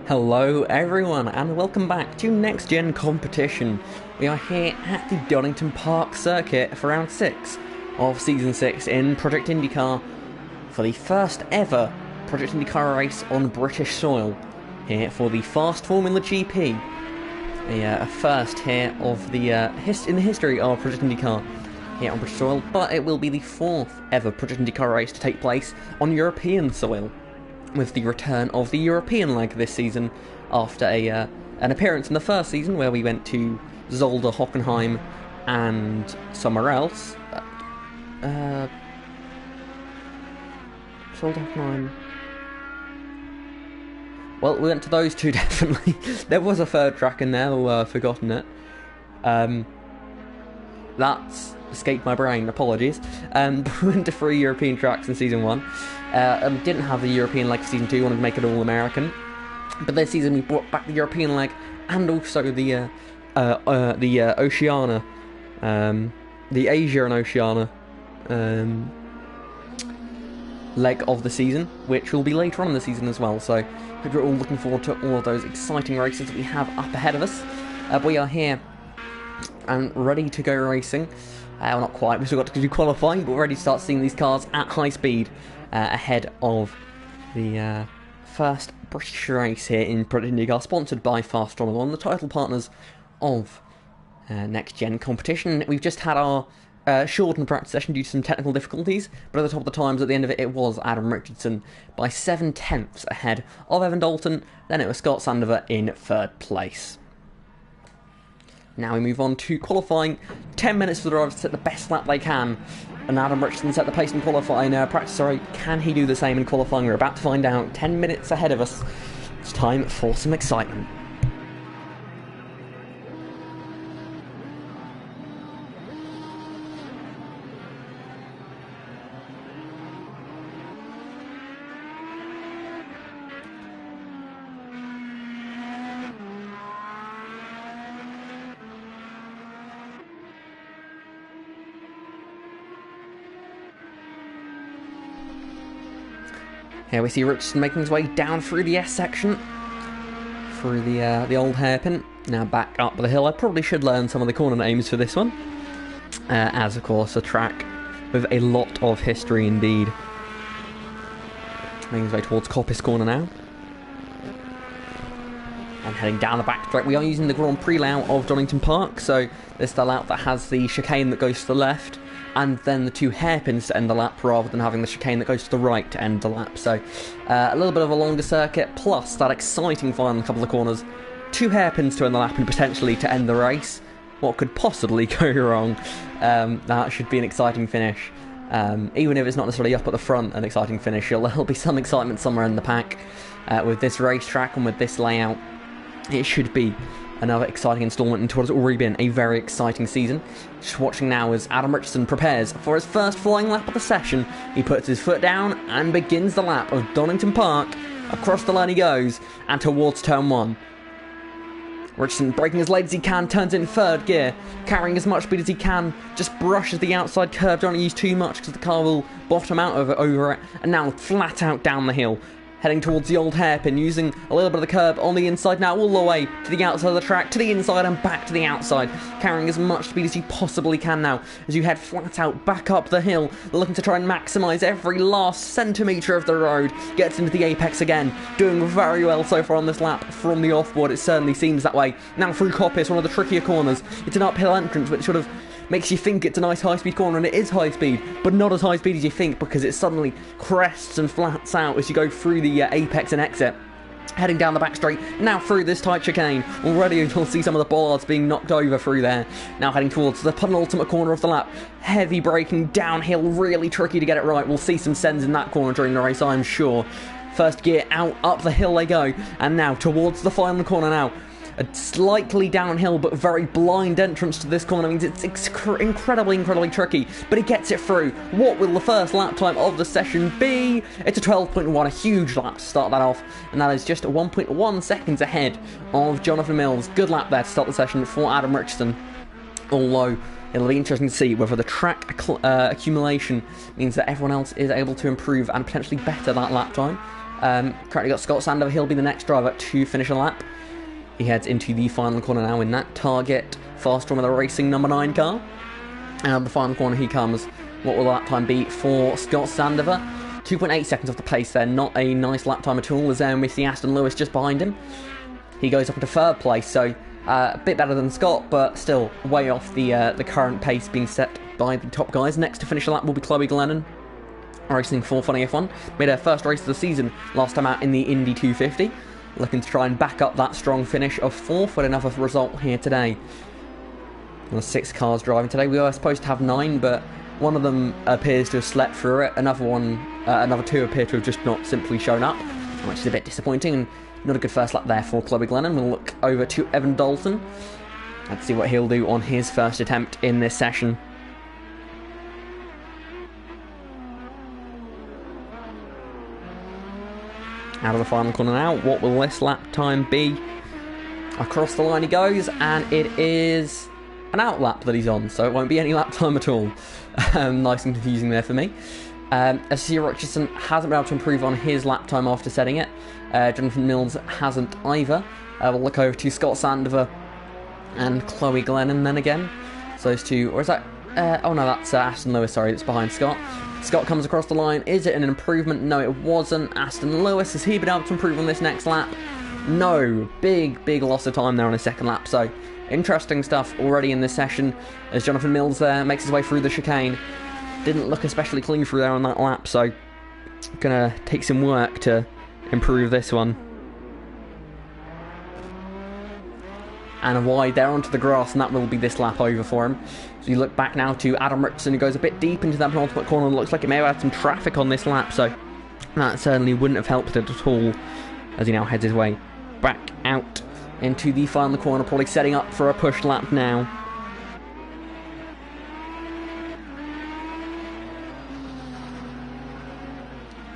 Hello everyone and welcome back to Next Gen Competition. We are here at the Donington Park circuit for round 6 of Season 6 in Project IndyCar for the first ever Project IndyCar race on British soil, here for the Fast Formula GP. A first here of the in the history of Project IndyCar here on British soil, but it will be the 4th ever Project IndyCar race to take place on European soil, with the return of the European leg this season after an appearance in the first season where we went to Zolder, Hockenheim and somewhere else. Zolder, Hockenheim. Well, we went to those two definitely. There was a third track in there, though I've forgotten it. That's escaped my brain, apologies. We went to 3 European tracks in Season 1. Didn't have the European leg for Season 2, wanted to make it all American. But this season we brought back the European leg and also the Oceania, the Asia and Oceania leg of the season, which will be later on in the season as well. So hope you're all looking forward to all of those exciting races that we have up ahead of us. We are here and ready to go racing. Well, not quite, we've still got to do qualifying, but we're ready to start seeing these cars at high speed ahead of the first British race here in Project IndyCar, sponsored by Fast Formula 1, the title partners of Next Gen Competition. We've just had our shortened practice session due to some technical difficulties, but at the top of the times at the end of it, it was Adam Richardson by 7/10 ahead of Evan Dalton. Then it was Scott Sandover in 3rd place. Now we move on to qualifying. 10 minutes for the drivers to set the best lap they can. And Adam Richardson set the pace in qualifying. Practice, can he do the same in qualifying? We're about to find out. 10 minutes ahead of us. It's time for some excitement. Here we see Richardson making his way down through the S section, through the old hairpin. Now back up the hill. I probably should learn some of the corner names for this one, as of course a track with a lot of history indeed. Making his way towards Coppice Corner now, and heading down the back straight. We are using the Grand Prix layout of Donington Park, so this is the layout that has the chicane that goes to the left, and then the 2 hairpins to end the lap, rather than having the chicane that goes to the right to end the lap. So a little bit of a longer circuit, plus that exciting final couple of corners. 2 hairpins to end the lap and potentially to end the race. What could possibly go wrong? That should be an exciting finish. Even if it's not necessarily up at the front, an exciting finish. There'll be some excitement somewhere in the pack. With this racetrack and with this layout, it should be another exciting instalment into what has already been a very exciting season. Just watching now as Adam Richardson prepares for his first flying lap of the session. He puts his foot down and begins the lap of Donington Park. Across the line he goes, and towards turn 1. Richardson, braking as late as he can, turns in 3rd gear, carrying as much speed as he can, just brushes the outside curb, don't use too much because the car will bottom out over it, and now flat out down the hill. Heading towards the old hairpin, using a little bit of the curb on the inside now, all the way to the outside of the track, to the inside and back to the outside, carrying as much speed as you possibly can now, as you head flat out back up the hill, looking to try and maximise every last centimetre of the road, gets into the apex again, doing very well so far on this lap from the offboard. It certainly seems that way. Now through Coppice, one of the trickier corners. It's an uphill entrance, which sort of makes you think it's a nice high-speed corner, and it is high speed, but not as high speed as you think, because it suddenly crests and flats out as you go through the apex and exit. Heading down the back straight, now through this tight chicane. Already you'll see some of the bollards being knocked over through there. Now heading towards the penultimate corner of the lap. Heavy braking downhill, really tricky to get it right. We'll see some sends in that corner during the race, I'm sure. 1st gear out, up the hill they go, and now towards the final corner now. A slightly downhill but very blind entrance to this corner means it's incredibly tricky, but he gets it through. What will the first lap time of the session be? It's a 12.1, a huge lap to start that off, and that is just 1.1 seconds ahead of Jonathan Mills. Good lap there to start the session for Adam Richardson, although it'll be interesting to see whether the track accumulation means that everyone else is able to improve and potentially better that lap time. Currently got Scott Sandover. He'll be the next driver to finish a lap. He heads into the final corner now in that Target Fast Formula Racing number 9 car. And the final corner he comes. What will the lap time be for Scott Sandover? 2.8 seconds off the pace there. Not a nice lap time at all, as we see Aston Lewis just behind him. He goes up into 3rd place, so a bit better than Scott, but still way off the current pace being set by the top guys. Next to finish the lap will be Chloe Glennon, racing for Funny F1. Made her first race of the season last time out in the Indy 250. Looking to try and back up that strong finish of 4th with another result here today. There were 6 cars driving today. We were supposed to have 9, but one of them appears to have slept through it. Another 2 appear to have just not simply shown up, which is a bit disappointing, and not a good first lap there for Chloe Glennon. We'll look over to Evan Dalton and see what he'll do on his first attempt in this session. Out of the final corner now. What will this lap time be? Across the line he goes, and it is an out lap that he's on, so it won't be any lap time at all. Nice and confusing there for me. As Richardson hasn't been able to improve on his lap time after setting it. Jonathan Mills hasn't either. We'll look over to Scott Sandover and Chloe Glennon then again. So those two, or is that... oh no, that's Aston Lewis, sorry, that's behind Scott. Scott comes across the line. Is it an improvement? No, it wasn't. Aston Lewis, has he been able to improve on this next lap? No. Big loss of time there on his second lap. So, interesting stuff already in this session as Jonathan Mills there makes his way through the chicane. Didn't look especially clean through there on that lap, so gonna take some work to improve this one. And wide there onto the grass, and that will be this lap over for him. So you look back now to Adam Richardson, who goes a bit deep into that penultimate corner, and looks like it may have had some traffic on this lap, so that certainly wouldn't have helped it at all, as he now heads his way back out into the final corner, probably setting up for a push lap now.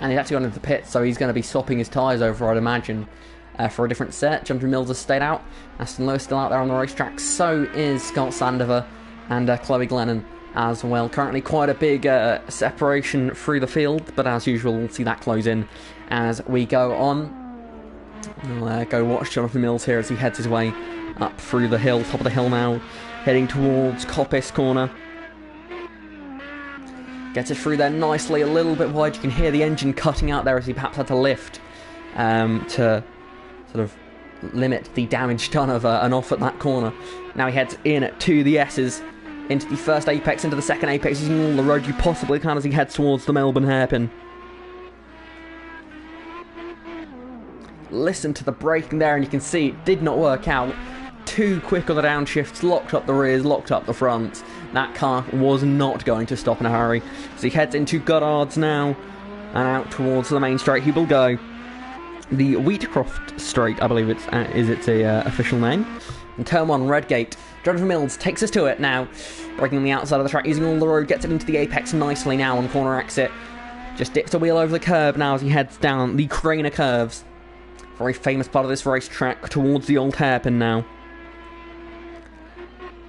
And he's actually gone into the pit, so he's going to be swapping his tyres over, I'd imagine, for a different set. Jonathan Mills has stayed out. Aston Lewis still out there on the racetrack. So is Scott Sandover and Chloe Glennon as well. Currently quite a big separation through the field, but as usual, we'll see that close in as we go on. We'll go watch Jonathan Mills here as he heads his way up through the hill, top of the hill now, heading towards Coppice Corner. Gets it through there nicely, a little bit wide. You can hear the engine cutting out there as he perhaps had to lift to sort of limit the damage done of an off at that corner. Now he heads in to the S's, into the first apex, into the second apex, using all the road you possibly can as he heads towards the Melbourne hairpin. Listen to the braking there, and you can see it did not work out. Too quick on the downshifts, locked up the rears, locked up the fronts. That car was not going to stop in a hurry. So he heads into Goddard's now, and out towards the main straight he will go. The Wheatcroft Straight, I believe its official name. And turn 1, Redgate. Jonathan Mills takes us to it now, braking on the outside of the track, using all the road, gets it into the apex nicely now on corner exit. Just dips a wheel over the curb now as he heads down the Craner curves. Very famous part of this racetrack towards the old hairpin now.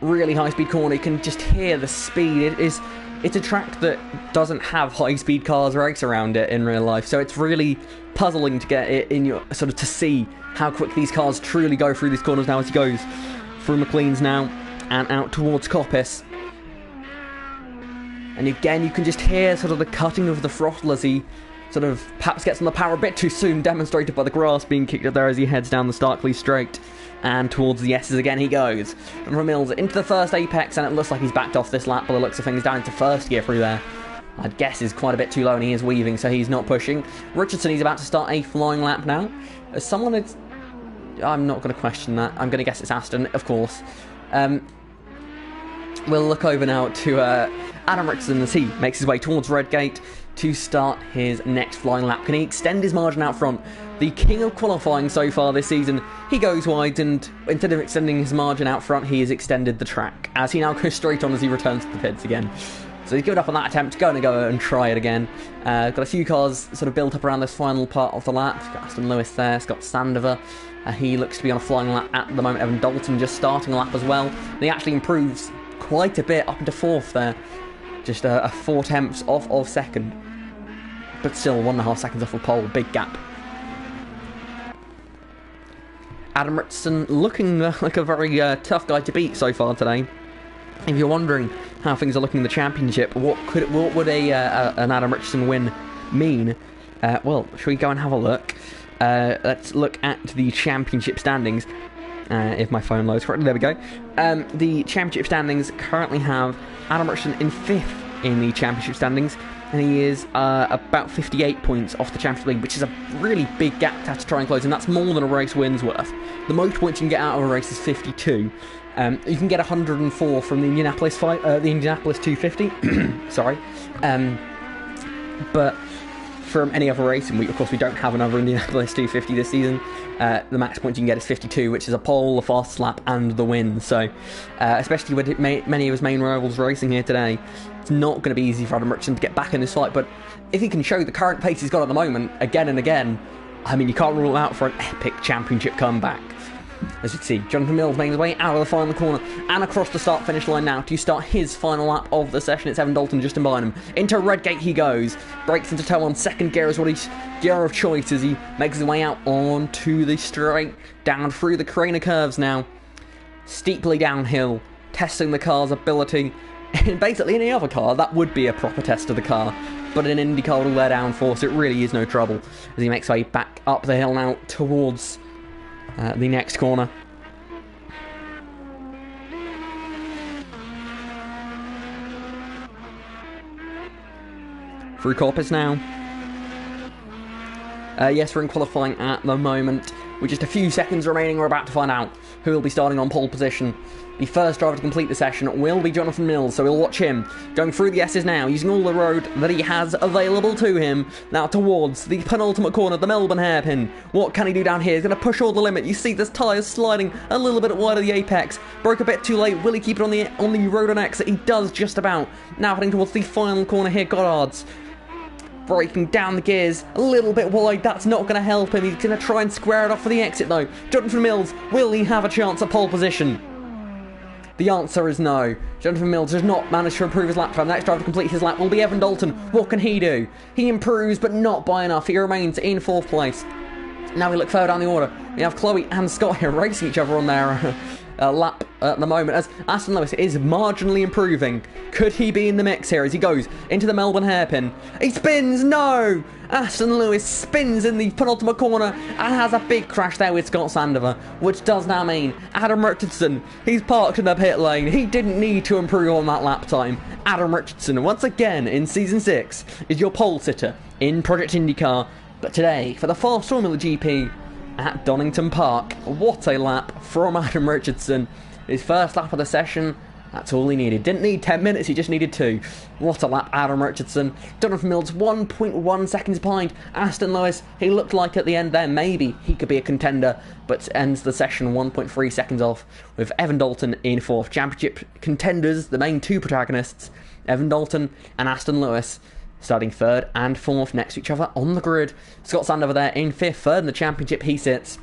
Really high-speed corner, you can just hear the speed. It's a track that doesn't have high-speed cars race around it in real life, so it's really puzzling to get it in your sort of to see how quick these cars truly go through these corners now as he goes through McLean's now and out towards Coppice. And again, you can just hear sort of the cutting of the throttle as he sort of perhaps gets on the power a bit too soon, demonstrated by the grass being kicked up there as he heads down the Starkley Straight. And towards the S's again he goes. And from Mills into the first apex, and it looks like he's backed off this lap by the looks of things, down into first gear through there. I'd guess is quite a bit too low, and he is weaving, so he's not pushing. Richardson, he's about to start a flying lap now. As someone that's... I'm not going to question that. I'm going to guess it's Aston, of course. We'll look over now to Adam Richardson as he makes his way towards Redgate to start his next flying lap. Can he extend his margin out front? The king of qualifying so far this season, he goes wide, and instead of extending his margin out front, he has extended the track, as he now goes straight on as he returns to the pits again. So he's given up on that attempt, going to go and try it again. Got a few cars sort of built up around this final part of the lap. Got Aston Lewis there, Scott Sandover. He looks to be on a flying lap at the moment. Evan Dalton just starting a lap as well. And he actually improves quite a bit up into fourth there. Just a 4 tenths off of second. But still 1.5 seconds off of pole, big gap Adam Richardson looking like a very tough guy to beat so far today. If you're wondering how things are looking in the championship, what would an Adam Richardson win mean? Well, should we go and have a look? Let's look at the championship standings. If my phone loads correctly, there we go. The championship standings currently have Adam Richardson in 5th in the championship standings, and he is about 58 points off the championship lead, which is a really big gap to have to try and close, and that's more than a race win's worth. The most points you can get out of a race is 52. You can get 104 from the Indianapolis 250. Sorry, but from any other race, and of course we don't have another Indianapolis 250 this season, the max points you can get is 52, which is a pole, a fast lap, and the win. So, especially with many of his main rivals racing here today, it's not going to be easy for Adam Richardson to get back in this fight, but if he can show the current pace he's got at the moment, again and again, I mean, you can't rule out for an epic championship comeback. As you can see, Jonathan Mills making his way out of the final corner and across the start-finish line now to start his final lap of the session. It's Evan Dalton just in behind him. Into Redgate he goes. Brakes into toe on second gear is what his gear of choice as he makes his way out onto the straight, down through the Craner curves now. Steeply downhill, testing the car's ability. In basically any other car, that would be a proper test of the car. But in an IndyCar with all their downforce, it really is no trouble. As he makes his way back up the hill now towards the next corner. Through Corpus now. Yes, we're in qualifying at the moment. With just a few seconds remaining, we're about to find out who will be starting on pole position. The first driver to complete the session will be Jonathan Mills, so we'll watch him going through the S's now, using all the road that he has available to him. Now towards the penultimate corner, the Melbourne hairpin. What can he do down here? He's going to push all the limit. You see this tyre sliding a little bit wide of the apex. Broke a bit too late. Will he keep it on the road on exit? He does just about. Now heading towards the final corner here, Goddard's. Breaking down the gears a little bit wide. That's not going to help him. He's going to try and square it off for the exit though. Jonathan Mills, will he have a chance at pole position? The answer is no. Jonathan Mills does not manage to improve his lap time. The next driver to complete his lap will be Evan Dalton. What can he do? He improves, but not by enough. He remains in 4th place. Now we look further down the order. We have Chloe and Scott here racing each other on their lap at the moment, as Aston Lewis is marginally improving. Could he be in the mix here as he goes into the Melbourne hairpin? He spins! No! Aston Lewis spins in the penultimate corner and has a big crash there with Scott Sandover, which does now mean Adam Richardson, he's parked in the pit lane. He didn't need to improve on that lap time. Adam Richardson, once again in Season 6, is your pole sitter in Project IndyCar. But today, for the Fast Formula GP at Donington Park, what a lap from Adam Richardson. His first lap of the session, that's all he needed. Didn't need 10 minutes, he just needed 2. What a lap, Adam Richardson. Jonathan Mills 1.1 seconds behind Aston Lewis. He looked like at the end there, maybe he could be a contender, but ends the session 1.3 seconds off, with Evan Dalton in 4th. Championship contenders, the main 2 protagonists, Evan Dalton and Aston Lewis, starting 3rd and 4th next to each other on the grid. Scott Sandover there in 5th, 3rd in the championship he sits,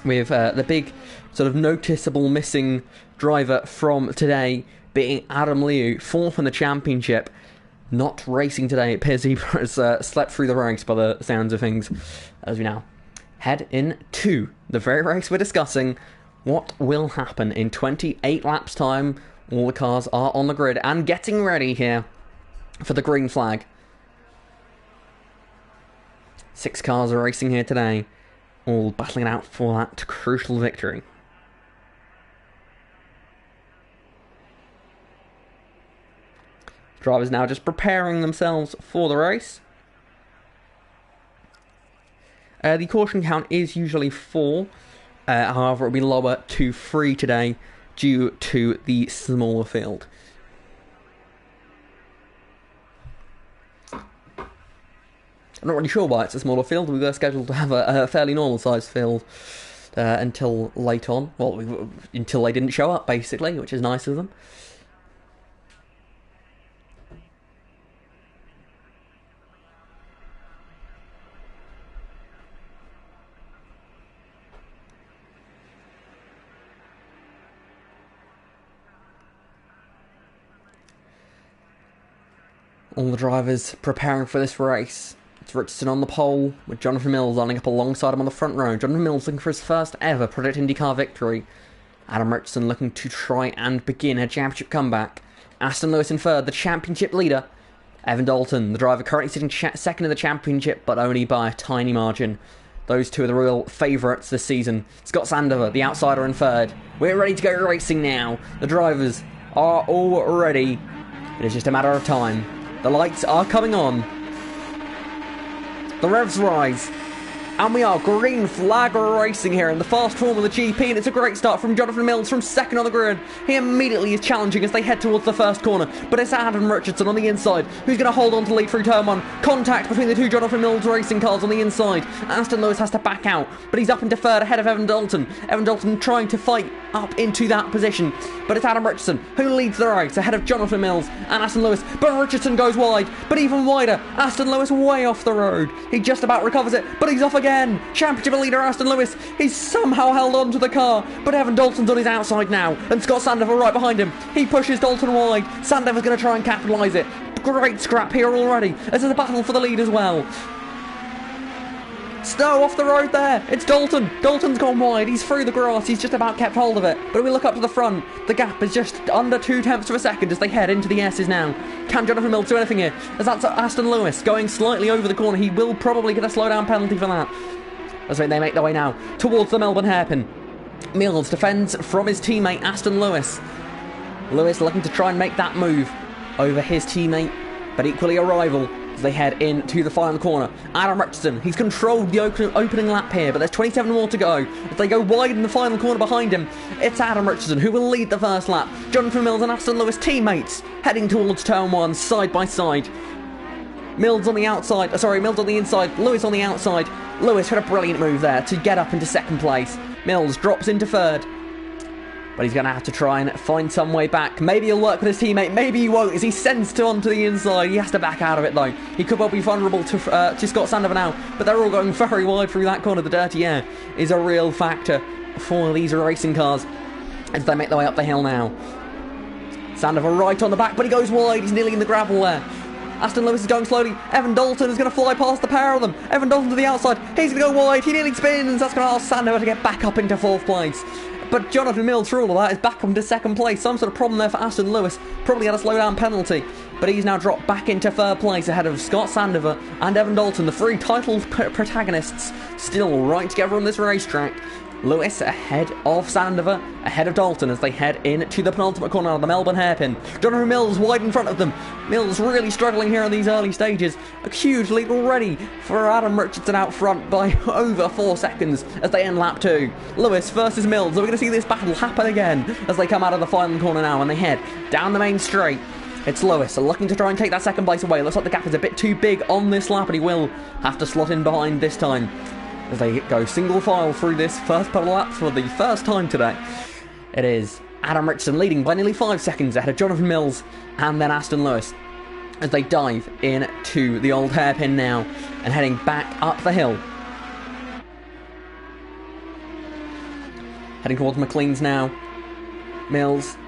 with the big sort of noticeable missing driver from today being Adam Liu, 4th in the championship, not racing today. It appears he has slept through the race by the sounds of things, as we now head into the very race we're discussing. What will happen in 28 laps time? All the cars are on the grid and getting ready here for the green flag. 6 cars are racing here today, all battling it out for that crucial victory. Drivers now just preparing themselves for the race. The caution count is usually 4, however it will be lower to 3 today due to the smaller field. I'm not really sure why it's a smaller field. We were scheduled to have a fairly normal sized field until late on. Well, until they didn't show up, basically, which is nice of them. All the drivers preparing for this race It's Richardson on the pole, with Jonathan Mills lining up alongside him on the front row. Jonathan Mills looking for his first ever Project IndyCar victory. Adam Richardson looking to try and begin a championship comeback. Aston Lewis in third, the championship leader. Evan Dalton, the driver currently sitting second in the championship, but only by a tiny margin. Those two are the real favourites this season. Scott Sandover, the outsider, in third. We're ready to go racing now. The drivers are all ready. It is just a matter of time. The lights are coming on. The revs rise. And we are green flag racing here in the fast form of the GP, and it's a great start from Jonathan Mills from second on the grid. He immediately is challenging as they head towards the first corner, but it's Adam Richardson on the inside who's going to hold on to lead through turn one. Contact between the two Jonathan Mills racing cars on the inside. Aston Lewis has to back out, but he's up into third ahead of Evan Dalton. Evan Dalton trying to fight up into that position, but it's Adam Richardson who leads the race ahead of Jonathan Mills and Aston Lewis, but Richardson goes wide, but even wider. Aston Lewis way off the road. He just about recovers it, but he's off again. Championship leader Aston Lewis, he's somehow held on to the car, but Evan Dalton's on his outside now, and Scott Sandover right behind him. He pushes Dalton wide. Sandover's going to try and capitalise it. Great scrap here already, as there's a battle for the lead as well. Snow off the road there. It's Dalton. Dalton's gone wide. He's through the grass. He's just about kept hold of it. But if we look up to the front, the gap is just under 2 tenths of a second as they head into the S's now. Can Jonathan Mills do anything here? As that's Aston Lewis going slightly over the corner. He will probably get a slowdown penalty for that. As they make their way now towards the Melbourne hairpin. Mills defends from his teammate Aston Lewis. Lewis looking to try and make that move over his teammate, but equally a rival. As they head into the final corner. Adam Richardson, he's controlled the opening lap here, but there's 27 more to go. As they go wide in the final corner behind him, it's Adam Richardson who will lead the first lap. Jonathan Mills and Aston Lewis teammates heading towards turn one side by side. Mills on the outside, Mills on the inside, Lewis on the outside. Lewis had a brilliant move there to get up into second place. Mills drops into third. But he's going to have to try and find some way back. Maybe he'll work with his teammate, maybe he won't, as he sends to onto the inside. He has to back out of it though. He could well be vulnerable to Scott Sandover now, but they're all going very wide through that corner. The dirty air is a real factor for these racing cars as they make their way up the hill now. Sandover right on the back, but he goes wide. He's nearly in the gravel there. Aston Lewis is going slowly. Evan Dalton is going to fly past the pair of them. Evan Dalton to the outside. He's going to go wide. He nearly spins. That's going to ask Sandover to get back up into fourth place. But Jonathan Mills, through all of that, is back up into second place. Some sort of problem there for Aston Lewis. Probably had a slowdown penalty. But he's now dropped back into third place ahead of Scott Sandover and Evan Dalton, the three title protagonists, still right together on this racetrack. Lewis ahead of Sandover, ahead of Dalton as they head into the penultimate corner of the Melbourne hairpin. Jonathan Mills wide in front of them. Mills really struggling here in these early stages. A huge lead already for Adam Richardson out front by over 4 seconds as they end lap 2. Lewis versus Mills. Are we going to see this battle happen again as they come out of the final corner now and they head down the main straight? It's Lewis looking to try and take that second place away. Looks like the gap is a bit too big on this lap, and he will have to slot in behind this time as they go single file through this first pedal lap for the first time today. It is Adam Richardson leading by nearly 5 seconds ahead of Jonathan Mills and then Aston Lewis as they dive into the old hairpin now and heading back up the hill. Heading towards McLean's now. Mills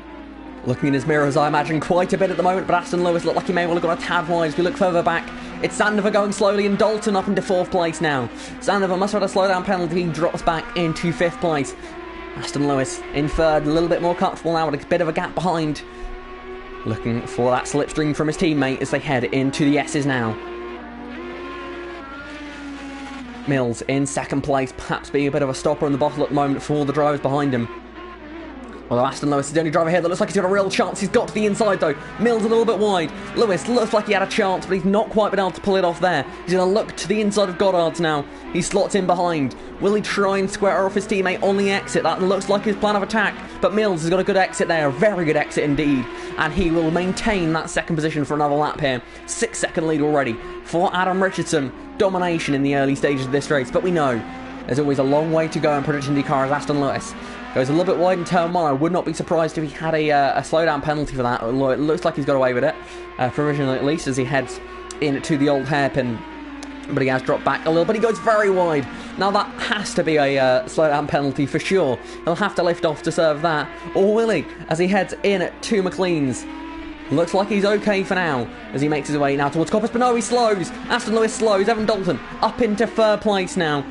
looking in his mirrors, I imagine, quite a bit at the moment, but Aston Lewis looked like he may well have gone a tad wide. If you look further back, it's Sandover going slowly and Dalton up into 4th place now. Sandover must have had a slowdown penalty. He drops back into 5th place. Aston Lewis in 3rd, a little bit more comfortable now with a bit of a gap behind. Looking for that slipstream from his teammate as they head into the S's now. Mills in 2nd place, perhaps being a bit of a stopper in the bottle at the moment for all the drivers behind him. Although Aston Lewis is the only driver here that looks like he's got a real chance. He's got to the inside though. Mills a little bit wide. Lewis looks like he had a chance, but he's not quite been able to pull it off there. He's going to look to the inside of Goddard's now. He slots in behind. Will he try and square off his teammate on the exit? That looks like his plan of attack. But Mills has got a good exit there. A very good exit indeed. And he will maintain that 2nd position for another lap here. 6-second lead already for Adam Richardson. Domination in the early stages of this race. But we know there's always a long way to go in Project IndyCar as Aston Lewis goes a little bit wide in turn 1. I would not be surprised if he had a slowdown penalty for that. It looks like he's got away with it, provisionally at least, as he heads into the old hairpin. But he has dropped back a little, but he goes very wide. Now that has to be a slowdown penalty for sure. He'll have to lift off to serve that. Or will he, as he heads in to McLean's. Looks like he's okay for now as he makes his way now towards Coppice, but no, he slows. Aston Lewis slows. Evan Dalton up into third place now.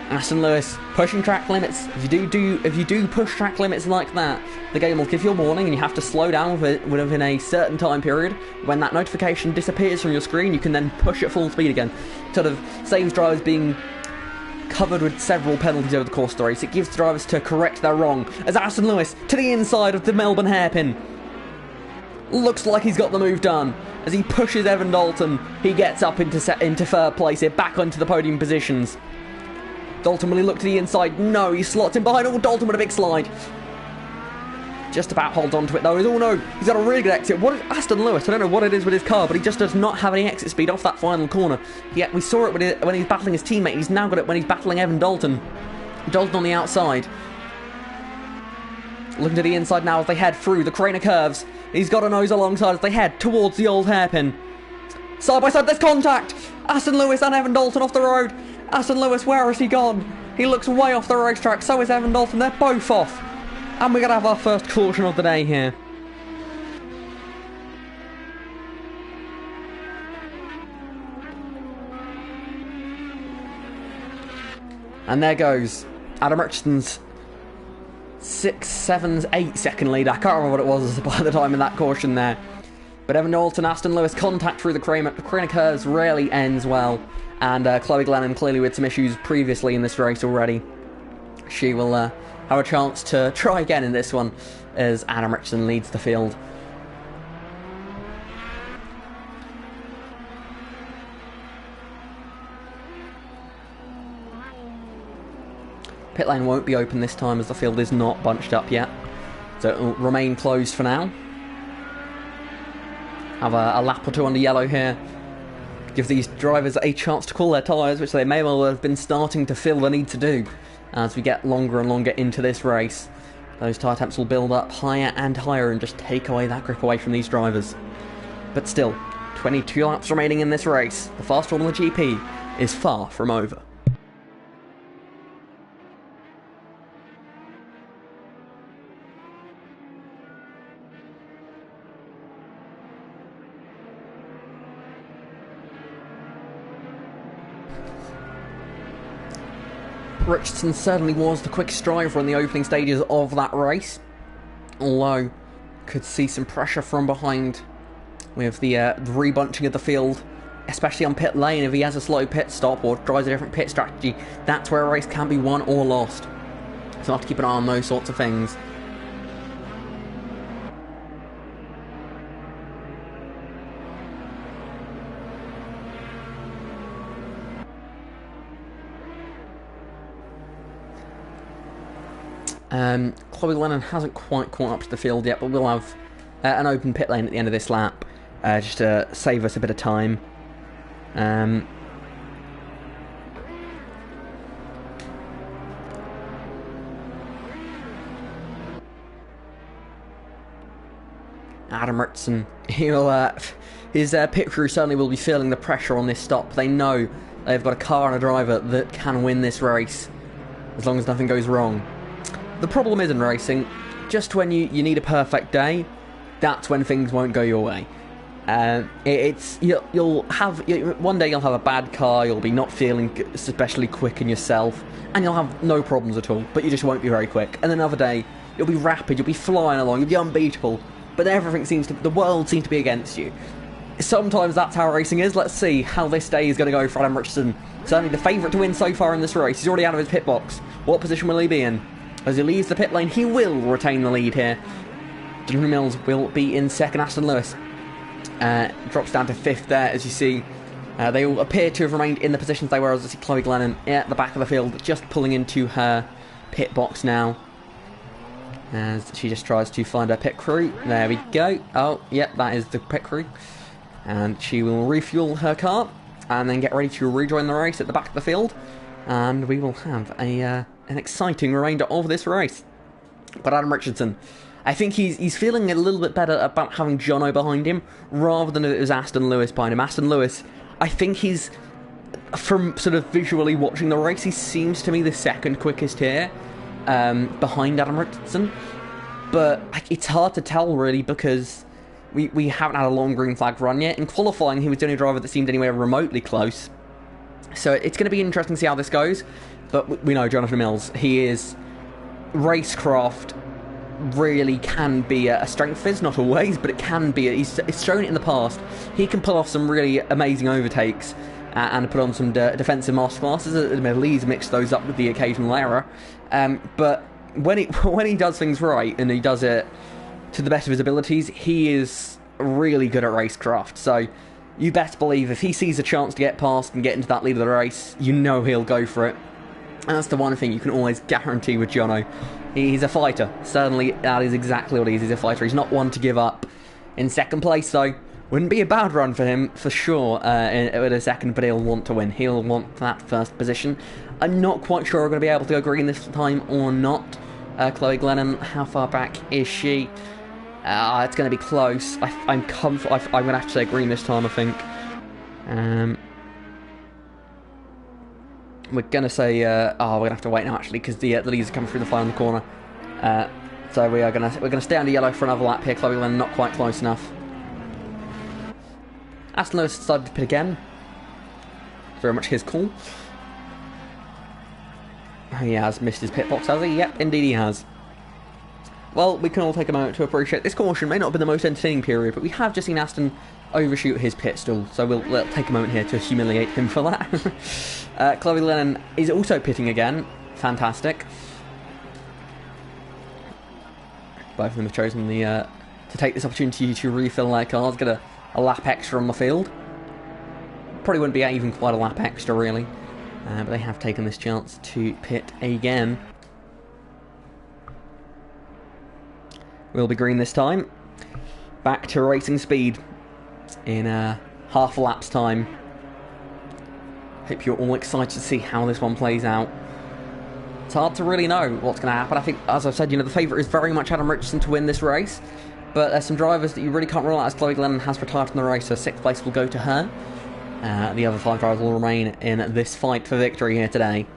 Aston Lewis pushing track limits. If you do push track limits like that, the game will give you a warning and you have to slow down within a certain time period. When that notification disappears from your screen, you can then push at full speed again. Sort of saves drivers being covered with several penalties over the course of the race. It gives drivers to correct their wrong. As Aston Lewis to the inside of the Melbourne hairpin. Looks like he's got the move done. As he pushes Evan Dalton, he gets up into third place here, back onto the podium positions. Dalton, will he look to the inside? No, he slots in behind. Oh, Dalton with a big slide. Just about holds on to it though. Oh no, he's got a really good exit. What is Aston Lewis? I don't know what it is with his car, but he just does not have any exit speed off that final corner. Yeah, we saw it when he's battling his teammate. He's now got it when he's battling Evan Dalton. Dalton on the outside. Looking to the inside now as they head through the Craner curves. He's got a nose alongside as they head towards the old hairpin. Side by side, there's contact. Aston Lewis and Evan Dalton off the road. Aston Lewis, where has he gone? He looks way off the racetrack. So is Evan Dalton. They're both off. And we're going to have our first caution of the day here. And there goes Adam Richardson's 6, 7, 8 second lead. I can't remember what it was by the time of that caution there. But Evan Dalton, Aston Lewis, contact through the Craner curves rarely ends well. And Chloe Glennon clearly with some issues previously in this race already. She will have a chance to try again in this one as Adam Richardson leads the field. Pit lane won't be open this time as the field is not bunched up yet. So it will remain closed for now. Have a lap or two under yellow here. Give these drivers a chance to cool their tyres, which they may well have been starting to feel the need to do as we get longer and longer into this race. Those tyre temps will build up higher and higher and just take away that grip away from these drivers. But still, 22 laps remaining in this race. The fast Formula GP is far from over. Richardson certainly was the quickest driver in the opening stages of that race, although could see some pressure from behind with the rebunching of the field, especially on pit lane. If he has a slow pit stop or tries a different pit strategy, that's where a race can be won or lost. So we'll have to keep an eye on those sorts of things. Chloe Lennon hasn't quite caught up to the field yet, but we'll have an open pit lane at the end of this lap, just to save us a bit of time. Adam Richardson, his pit crew certainly will be feeling the pressure on this stop. They know they've got a car and a driver that can win this race, as long as nothing goes wrong. The problem is in racing, just when you need a perfect day, that's when things won't go your way. You'll have one day you'll have a bad car, you'll be not feeling especially quick in yourself, and you'll have no problems at all, but you just won't be very quick. And another day, you'll be rapid, you'll be flying along, you'll be unbeatable, but the world seems to be against you. Sometimes that's how racing is. Let's see how this day is going to go for Adam Richardson. Certainly the favourite to win so far in this race. He's already out of his pit box. What position will he be in? As he leaves the pit lane, he will retain the lead here. Jimmy Mills will be in second. Aston Lewis drops down to fifth there, as you see. They all appear to have remained in the positions they were, as I see Chloe Glennon at the back of the field, just pulling into her pit box now. As she just tries to find her pit crew. There we go. Oh, yep, that is the pit crew. And she will refuel her car and then get ready to rejoin the race at the back of the field. And we will have an exciting remainder of this race. But Adam Richardson, I think he's feeling a little bit better about having Jono behind him, rather than if it was Aston Lewis behind him. Aston Lewis, I think he's, from sort of visually watching the race, he seems to me the second quickest here, behind Adam Richardson. But it's hard to tell really, because we haven't had a long green flag run yet. In qualifying, he was the only driver that seemed anywhere remotely close. So it's going to be interesting to see how this goes. But we know Jonathan Mills, he is racecraft, really can be a strength of his, not always, but it can be. He's shown it in the past. He can pull off some really amazing overtakes and put on some defensive masterclasses. Admittedly, he's mixed those up with the occasional error. But when he does things right, and he does it to the best of his abilities, he is really good at racecraft. So you best believe if he sees a chance to get past and get into that lead of the race, you know he'll go for it. And that's the one thing you can always guarantee with Jono. He's a fighter. Certainly, that is exactly what he is. He's a fighter. He's not one to give up. In second place, though, wouldn't be a bad run for him, for sure, in a second, but he'll want to win. He'll want that first position. I'm not quite sure we're going to be able to go green this time or not. Chloe Glennon, how far back is she? It's going to be close. I'm going to have to say green this time, I think. We're going to say... we're going to have to wait now, actually, because the leads are coming through the final corner. So we're going to stay under yellow for another lap here. Chloe Glennon not quite close enough. Aston Lewis decided to pit again. Very much his call. He has missed his pit box, has he? Yep, indeed he has. Well, we can all take a moment to appreciate this caution. May not have been the most entertaining period, but we have just seen Aston overshoot his pit stall, so we'll take a moment here to humiliate him for that. Chloe Lennon is also pitting again. Fantastic. Both of them have chosen to take this opportunity to refill their cars, get a lap extra on the field. Probably wouldn't be even quite a lap extra, really. But they have taken this chance to pit again. We'll be green this time. Back to racing speed in half a lap's time. Hope you're all excited to see how this one plays out. It's hard to really know what's going to happen. I think, as I've said, the favourite is very much Adam Richardson to win this race. But there's some drivers that you really can't rule out, as Chloe Glennon has retired from the race, so 6th place will go to her. The other 5 drivers will remain in this fight for victory here today.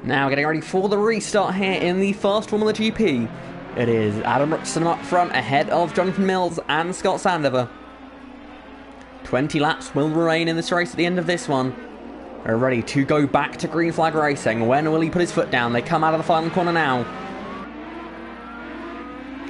Now getting ready for the restart here in the first Formula GP. It is Adam Richardson up front ahead of Jonathan Mills and Scott Sandover. 20 laps will remain in this race at the end of this one. We're ready to go back to green flag racing. When will he put his foot down? They come out of the final corner now.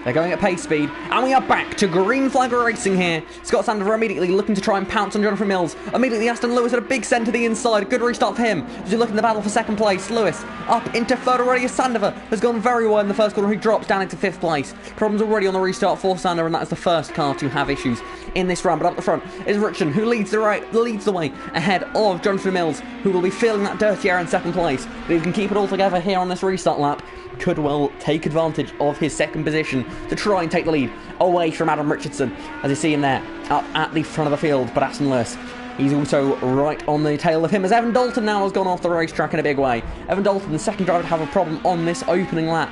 They're going at pace speed, and we are back to green flag racing here. Scott Sandover immediately looking to try and pounce on Jonathan Mills. Immediately Aston Lewis had a big send to the inside. Good restart for him. As you look in the battle for second place, Lewis up into third already as Sandover has gone very well in the first corner. He drops down into 5th place. Problems already on the restart for Sandover, and that is the first car to have issues in this run. But up the front is Richardson, who leads the way ahead of Jonathan Mills, who will be feeling that dirty air in second place. But he can keep it all together here on this restart lap. Could well take advantage of his second position to try and take the lead away from Adam Richardson, as you see him there up at the front of the field. But Aston Lewis, he's also right on the tail of him, as Evan Dalton now has gone off the racetrack in a big way. Evan Dalton, the second driver to have a problem on this opening lap,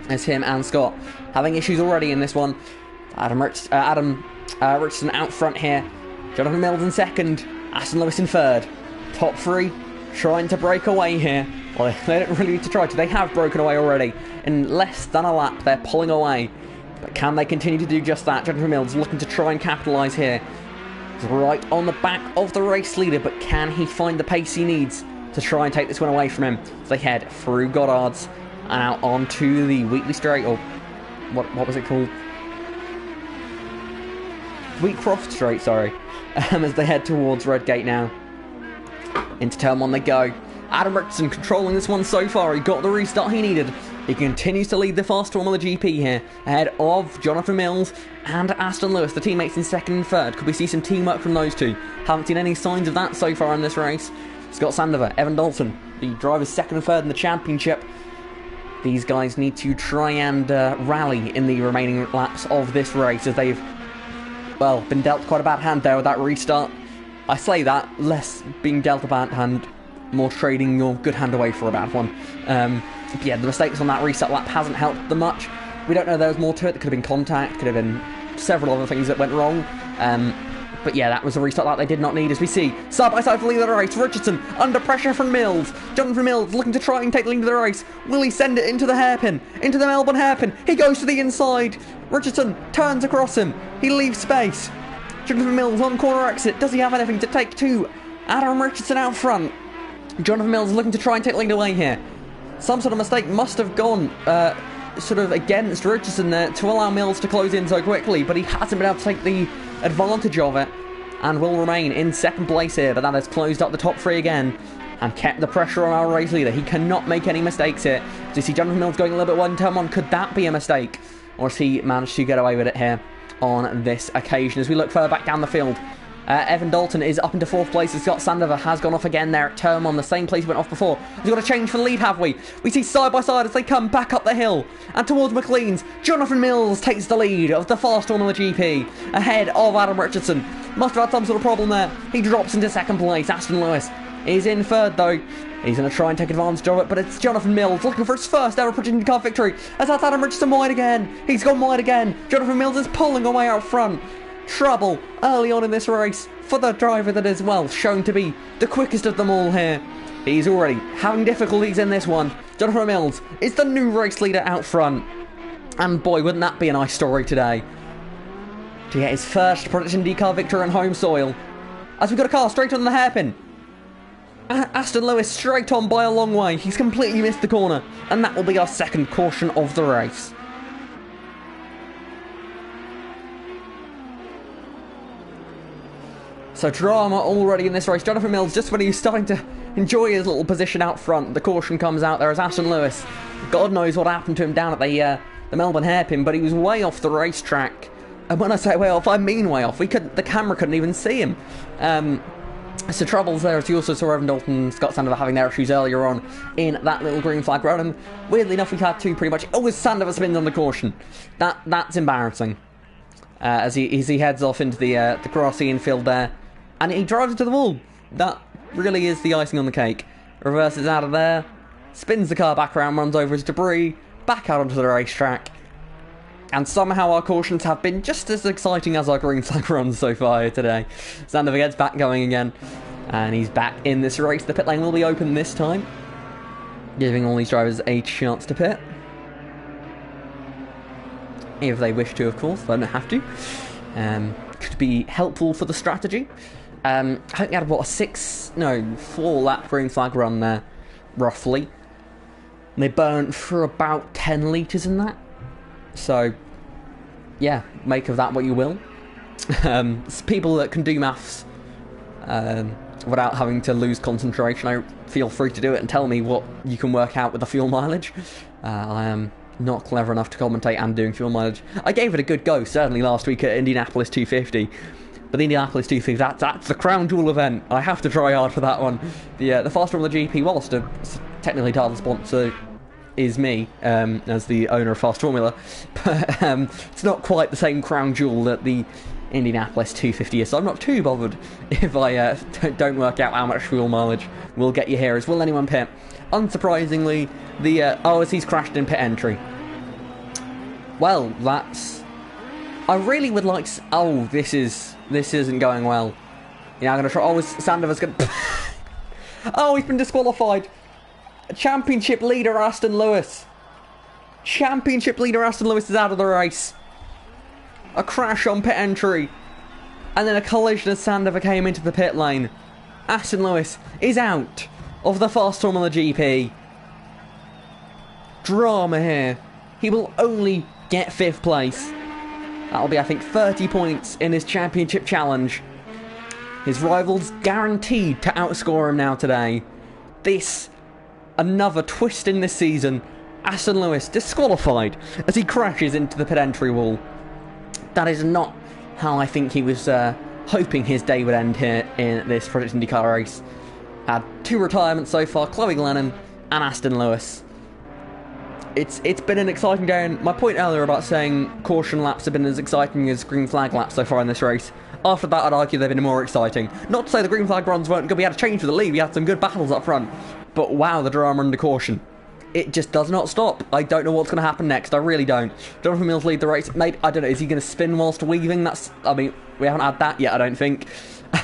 as him and Scott having issues already in this one. Adam Richardson out front here. Jonathan Mills in second, Aston Lewis in third. Top 3 trying to break away here. Well, they don't really need to try to. They have broken away already. In less than a lap, they're pulling away. But can they continue to do just that? Jonathan Mills looking to try and capitalise here. He's right on the back of the race leader, but can he find the pace he needs to try and take this one away from him? As they head through Goddard's and out onto the Wheatley Straight, or what was it called? Wheatcroft Straight, sorry. As they head towards Redgate now. Into turn 1 they go. Adam Richardson controlling this one so far. He got the restart he needed. He continues to lead the fast Formula GP here, ahead of Jonathan Mills and Aston Lewis, the teammates in second and third. Could we see some teamwork from those two? Haven't seen any signs of that so far in this race. Scott Sandover, Evan Dalton, the drivers second and third in the championship. These guys need to try and rally in the remaining laps of this race, as they've well, been dealt quite a bad hand there with that restart. I say that, less being dealt a bad hand, more trading your good hand away for a bad one. But yeah, the mistakes on that restart lap hasn't helped them much. We don't know there was more to it. There could have been contact, could have been several other things that went wrong. But yeah, that was a restart lap they did not need, as we see side by side for the lead of the race. Richardson under pressure from Mills. Jonathan Mills looking to try and take the lead of the race. Will he send it into the hairpin? Into the Melbourne hairpin. He goes to the inside. Richardson turns across him. He leaves space. Jonathan Mills on corner exit. Does he have anything to take to Adam Richardson out front? Jonathan Mills looking to try and take the lead away here. Some sort of mistake must have gone sort of against Richardson there to allow Mills to close in so quickly, but he hasn't been able to take the advantage of it and will remain in second place here. But that has closed up the top three again and kept the pressure on our race leader. He cannot make any mistakes here. Do you see Jonathan Mills going a little bit one turn one? Could that be a mistake, or has he managed to get away with it here on this occasion? As we look further back down the field, Evan Dalton is up into fourth place. Scott Sandover has gone off again there at turn one, the same place he went off before. He's got a change for the lead, have we? We see side by side as they come back up the hill and towards McLean's. Jonathan Mills takes the lead of the fast one on the GP, ahead of Adam Richardson. Must have had some sort of problem there. He drops into second place. Aston Lewis is in third though. He's going to try and take advantage of it, but it's Jonathan Mills looking for his first ever IndyCar victory. As that's Adam Richardson wide again. He's gone wide again. Jonathan Mills is pulling away out front. Trouble early on in this race for the driver that is, well, shown to be the quickest of them all here. He's already having difficulties in this one. Jonathan Mills is the new race leader out front. And boy, wouldn't that be a nice story today, to get his first IndyCar victory on home soil. As we've got a car straight on the hairpin. Aston Lewis straight on by a long way. He's completely missed the corner. And that will be our second caution of the race. So drama already in this race. Jonathan Mills, just when he's starting to enjoy his little position out front, the caution comes out there as Aston Lewis. God knows what happened to him down at the Melbourne hairpin, but he was way off the racetrack. And when I say way off, I mean way off. The camera couldn't even see him. So troubles there, as you also saw Evan Dalton and Scott Sandover having their issues earlier on in that little green flag run. And weirdly enough, we've had two pretty much. Oh, Sandover spins on the caution. That's embarrassing. As he heads off into the grassy infield there. And he drives into the wall. That really is the icing on the cake. Reverses out of there, spins the car back around, runs over his debris, back out onto the racetrack. And somehow our cautions have been just as exciting as our green flag runs so far here today. Sandover gets back going again, and he's back in this race. The pit lane will be open this time, giving all these drivers a chance to pit. If they wish to, of course, they don't have to. Could be helpful for the strategy. I think they had, what, a 4 lap green flag run there, roughly. And they burnt for about 10 litres in that. So, yeah, make of that what you will. People that can do maths without having to lose concentration, feel free to do it and tell me what you can work out with the fuel mileage. I am not clever enough to commentate and doing fuel mileage. I gave it a good go, certainly last week at Indianapolis 250. But the Indianapolis 250, that's the crown jewel event. I have to try hard for that one. The fast one on the GP, whilst a technically title sponsor is me, as the owner of Fast Formula, but it's not quite the same crown jewel that the Indianapolis 250 is, so I'm not too bothered if I don't work out how much fuel mileage will get you here. As will anyone pit? Unsurprisingly, as he's crashed in pit entry. Well, that's... I really would like... Oh, this isn't going well. Yeah, I'm going to try... Oh, Sandover's going to... Oh, he's been disqualified. Championship leader Aston Lewis. Championship leader Aston Lewis is out of the race. A crash on pit entry. And then a collision as Sandover came into the pit lane. Aston Lewis is out of the Fast Formula GP. Drama here. He will only get 5th place. That'll be, I think, 30 points in his championship challenge. His rivals guaranteed to outscore him now today. This, another twist in this season. Aston Lewis disqualified as he crashes into the pit entry wall. That is not how I think he was hoping his day would end here in this Project IndyCar race. Had 2 retirements so far, Chloe Glennon and Aston Lewis. it's been an exciting day, and my point earlier about saying caution laps have been as exciting as green flag laps so far in this race, after that I'd argue they've been more exciting. Not to say the green flag runs weren't good, we had a change for the lead, we had some good battles up front, but wow, the drama under caution. It just does not stop. I don't know what's going to happen next, I really don't. Jonathan Mills lead the race, maybe, I don't know, is he going to spin whilst weaving? I mean, we haven't had that yet, I don't think.